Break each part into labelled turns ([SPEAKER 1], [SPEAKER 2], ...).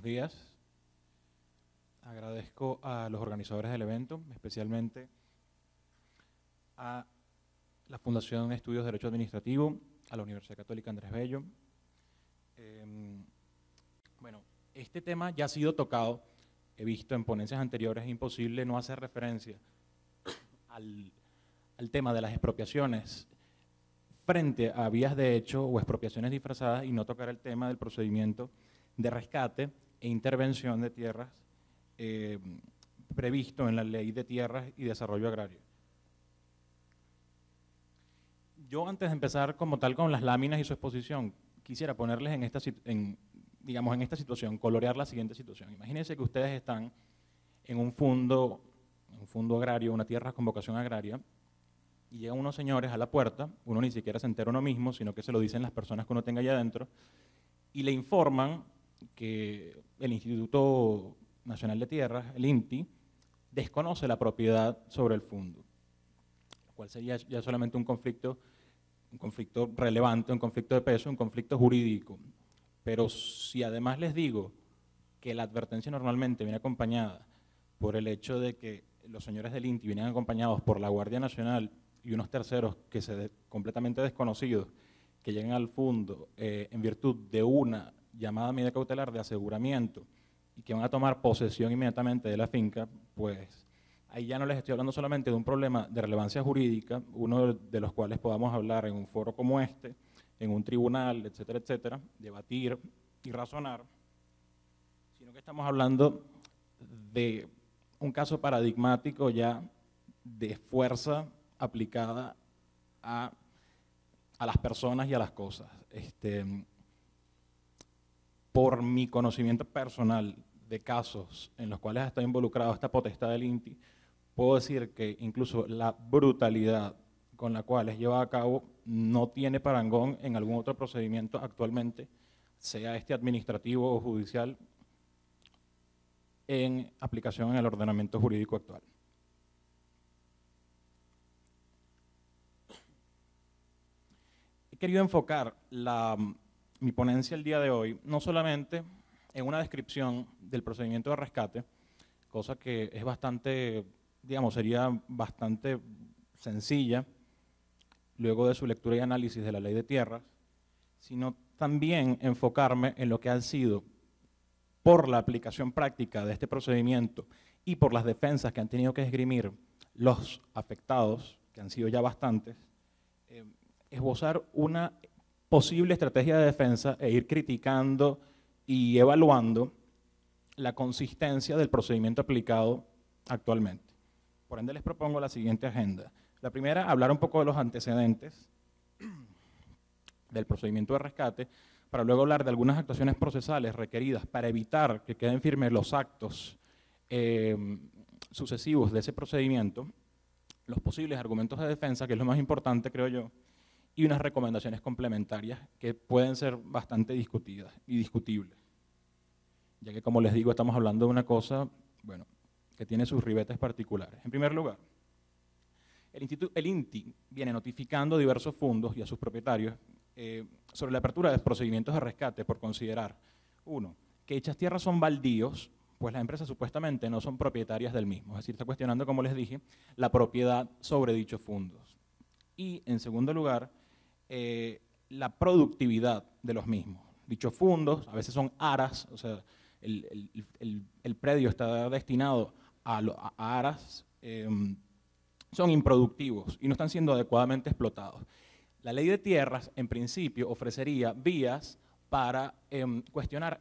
[SPEAKER 1] Buenos días. Agradezco a los organizadores del evento, especialmente a la Fundación Estudios de Derecho Administrativo, a la Universidad Católica Andrés Bello. Bueno, este tema ya ha sido tocado, he visto en ponencias anteriores, es imposible no hacer referencia al tema de las expropiaciones frente a vías de hecho o expropiaciones disfrazadas y no tocar el tema del procedimiento de rescate e intervención de tierras previsto en la Ley de Tierras y Desarrollo Agrario. Yo, antes de empezar como tal con las láminas y su exposición, quisiera ponerles en esta situación, colorear la siguiente situación. Imagínense que ustedes están en un fondo agrario, una tierra con vocación agraria, y llegan unos señores a la puerta, uno ni siquiera se entera uno mismo, sino que se lo dicen las personas que uno tenga allá adentro, y le informan que el Instituto Nacional de Tierras, el INTI, desconoce la propiedad sobre el fondo, lo cual sería ya solamente un conflicto relevante, un conflicto de peso, un conflicto jurídico. Pero si además les digo que la advertencia normalmente viene acompañada por el hecho de que los señores del INTI vienen acompañados por la Guardia Nacional y unos terceros completamente desconocidos que llegan al fondo en virtud de una llamada medida cautelar de aseguramiento y que van a tomar posesión inmediatamente de la finca, pues ahí ya no les estoy hablando solamente de un problema de relevancia jurídica, uno de los cuales podamos hablar en un foro como este, en un tribunal, etcétera, etcétera, debatir y razonar, sino que estamos hablando de un caso paradigmático ya de fuerza aplicada a las personas y a las cosas. Por mi conocimiento personal de casos en los cuales está involucrado esta potestad del INTI, puedo decir que incluso la brutalidad con la cual es llevada a cabo no tiene parangón en algún otro procedimiento actualmente, sea este administrativo o judicial, en aplicación en el ordenamiento jurídico actual. He querido enfocar mi ponencia el día de hoy no solamente en una descripción del procedimiento de rescate, cosa que es bastante, sería bastante sencilla luego de su lectura y análisis de la Ley de Tierras, sino también enfocarme en lo que han sido, por la aplicación práctica de este procedimiento y por las defensas que han tenido que esgrimir los afectados, que han sido ya bastantes, esbozar una posible estrategia de defensa e ir criticando y evaluando la consistencia del procedimiento aplicado actualmente. Por ende, les propongo la siguiente agenda. La primera, hablar un poco de los antecedentes del procedimiento de rescate, para luego hablar de algunas actuaciones procesales requeridas para evitar que queden firmes los actos sucesivos de ese procedimiento, los posibles argumentos de defensa, que es lo más importante, creo yo, y unas recomendaciones complementarias que pueden ser bastante discutidas y discutibles, ya que, como les digo, estamos hablando de una cosa, bueno, que tiene sus ribetes particulares. En primer lugar, el INTI viene notificando a diversos fondos y a sus propietarios sobre la apertura de procedimientos de rescate por considerar, uno, que dichas tierras son baldíos, pues las empresas supuestamente no son propietarias del mismo, es decir, está cuestionando, como les dije, la propiedad sobre dichos fondos. Y, en segundo lugar, la productividad de los mismos. Dichos fondos a veces son aras, o sea, el predio está destinado a aras, son improductivos y no están siendo adecuadamente explotados. La Ley de Tierras, en principio, ofrecería vías para cuestionar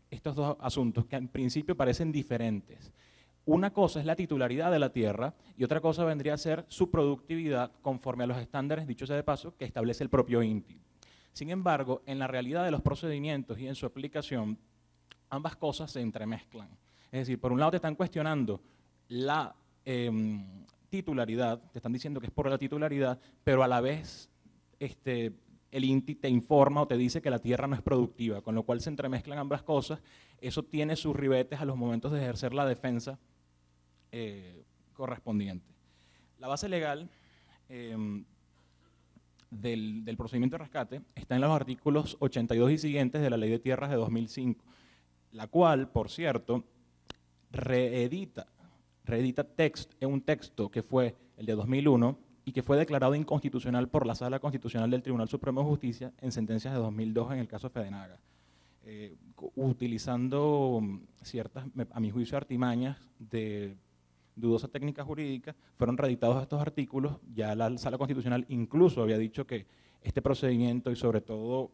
[SPEAKER 1] estos dos asuntos que en principio parecen diferentes. Una cosa es la titularidad de la tierra y otra cosa vendría a ser su productividad conforme a los estándares, dicho sea de paso, que establece el propio INTI. Sin embargo, en la realidad de los procedimientos y en su aplicación, ambas cosas se entremezclan. Es decir, por un lado te están cuestionando la titularidad, te están diciendo que es por la titularidad, pero a la vez el INTI te informa o te dice que la tierra no es productiva, con lo cual se entremezclan ambas cosas. Eso tiene sus ribetes a los momentos de ejercer la defensa correspondiente. La base legal del procedimiento de rescate está en los artículos 82 y siguientes de la Ley de Tierras de 2005. la cual, por cierto, reedita un texto que fue el de 2001 y que fue declarado inconstitucional por la Sala Constitucional del Tribunal Supremo de Justicia en sentencias de 2002 en el caso Fedenaga, utilizando ciertas, a mi juicio, artimañas de dudosa técnica jurídica, fueron reeditados estos artículos. Ya la Sala Constitucional incluso había dicho que este procedimiento y sobre todo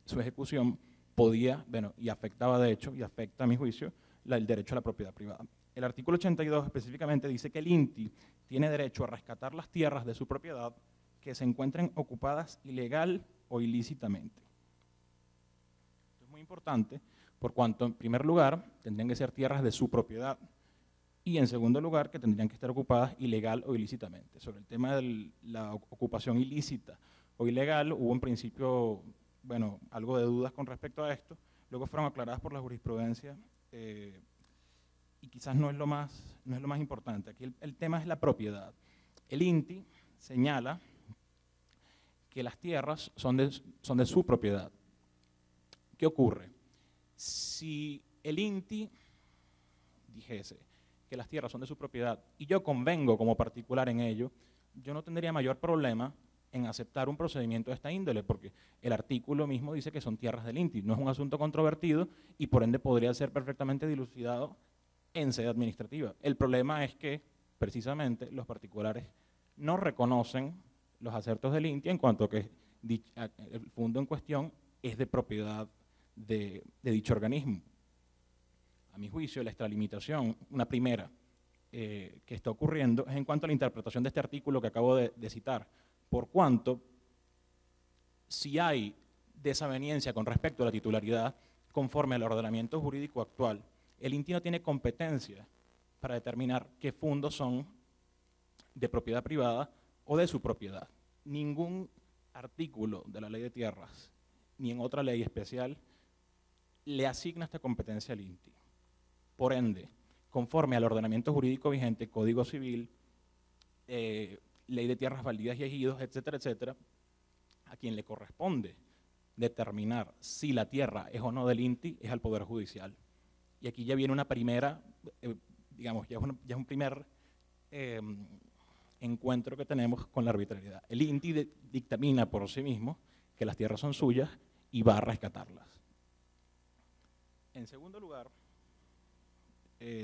[SPEAKER 1] su ejecución podía, bueno, y afectaba de hecho, y afecta a mi juicio, el derecho a la propiedad privada. El artículo 82 específicamente dice que el INTI tiene derecho a rescatar las tierras de su propiedad que se encuentren ocupadas ilegal o ilícitamente. Esto es muy importante por cuanto, en primer lugar, tendrían que ser tierras de su propiedad y, en segundo lugar, que tendrían que estar ocupadas ilegal o ilícitamente. Sobre el tema de la ocupación ilícita o ilegal, hubo en principio, bueno, algo de dudas con respecto a esto, luego fueron aclaradas por la jurisprudencia y quizás no es lo más importante. Aquí el tema es la propiedad. El INTI señala que las tierras son de su propiedad. ¿Qué ocurre? Si el INTI dijese que las tierras son de su propiedad y yo convengo como particular en ello, yo no tendría mayor problema en aceptar un procedimiento de esta índole, porque el artículo mismo dice que son tierras del INTI, no es un asunto controvertido y por ende podría ser perfectamente dilucidado en sede administrativa. El problema es que, precisamente, los particulares no reconocen los acertos del INTI en cuanto a que el fondo en cuestión es de propiedad de dicho organismo. A mi juicio, la extralimitación, una primera que está ocurriendo, es en cuanto a la interpretación de este artículo que acabo de citar, por cuanto, si hay desaveniencia con respecto a la titularidad, conforme al ordenamiento jurídico actual, el INTI no tiene competencia para determinar qué fondos son de propiedad privada o de su propiedad. Ningún artículo de la Ley de Tierras, ni en otra ley especial, le asigna esta competencia al INTI. Por ende, conforme al ordenamiento jurídico vigente, Código Civil, Ley de Tierras Baldías y Ejidos, etcétera, etcétera, a quien le corresponde determinar si la tierra es o no del INTI es al Poder Judicial. Y aquí ya viene una primera, digamos, ya es un primer encuentro que tenemos con la arbitrariedad. El INTI dictamina por sí mismo que las tierras son suyas y va a rescatarlas. En segundo lugar,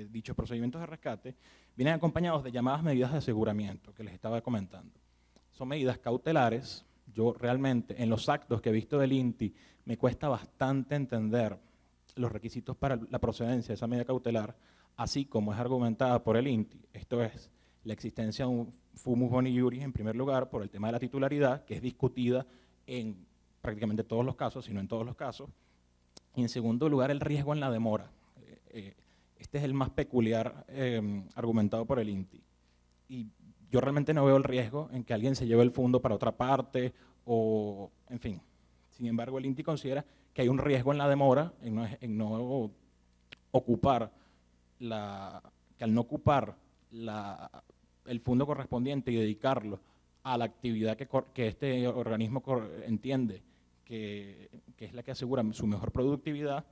[SPEAKER 1] dichos procedimientos de rescate vienen acompañados de llamadas medidas de aseguramiento que les estaba comentando. Son medidas cautelares. Yo realmente, en los actos que he visto del INTI, me cuesta bastante entender los requisitos para la procedencia de esa medida cautelar, así como es argumentada por el INTI. Esto es, la existencia de un fumus boni iuris, en primer lugar, por el tema de la titularidad, que es discutida en prácticamente todos los casos, si no en todos los casos. Y en segundo lugar, el riesgo en la demora. Este es el más peculiar argumentado por el INTI. Y yo realmente no veo el riesgo en que alguien se lleve el fondo para otra parte o, en fin. Sin embargo, el INTI considera que hay un riesgo en la demora, en no ocupar que al no ocupar el fondo correspondiente y dedicarlo a la actividad que este organismo entiende que es la que asegura su mejor productividad,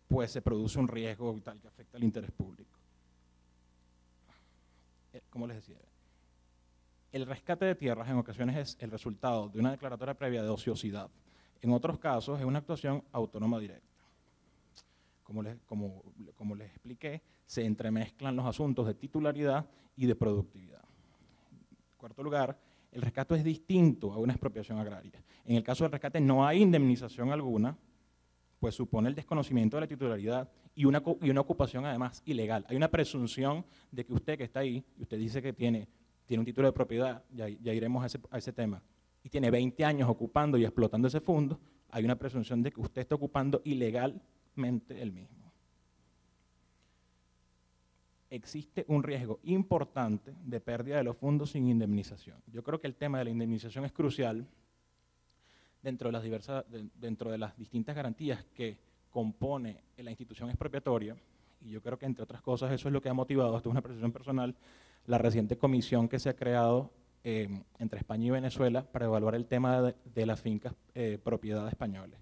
[SPEAKER 1] pues se produce un riesgo vital que afecta al interés público. Como les decía, el rescate de tierras en ocasiones es el resultado de una declaratoria previa de ociosidad. En otros casos es una actuación autónoma directa. Como les expliqué, se entremezclan los asuntos de titularidad y de productividad. En cuarto lugar, el rescate es distinto a una expropiación agraria. En el caso del rescate no hay indemnización alguna, pues supone el desconocimiento de la titularidad y una ocupación además ilegal. Hay una presunción de que usted que está ahí, y usted dice que tiene un título de propiedad, ya iremos a ese tema, y tiene 20 años ocupando y explotando ese fondo, hay una presunción de que usted está ocupando ilegalmente el mismo. Existe un riesgo importante de pérdida de los fondos sin indemnización. Yo creo que el tema de la indemnización es crucial dentro de las distintas garantías que compone la institución expropiatoria, y yo creo que entre otras cosas eso es lo que ha motivado, esto es una apreciación personal, la reciente comisión que se ha creado entre España y Venezuela para evaluar el tema de las fincas propiedad españoles.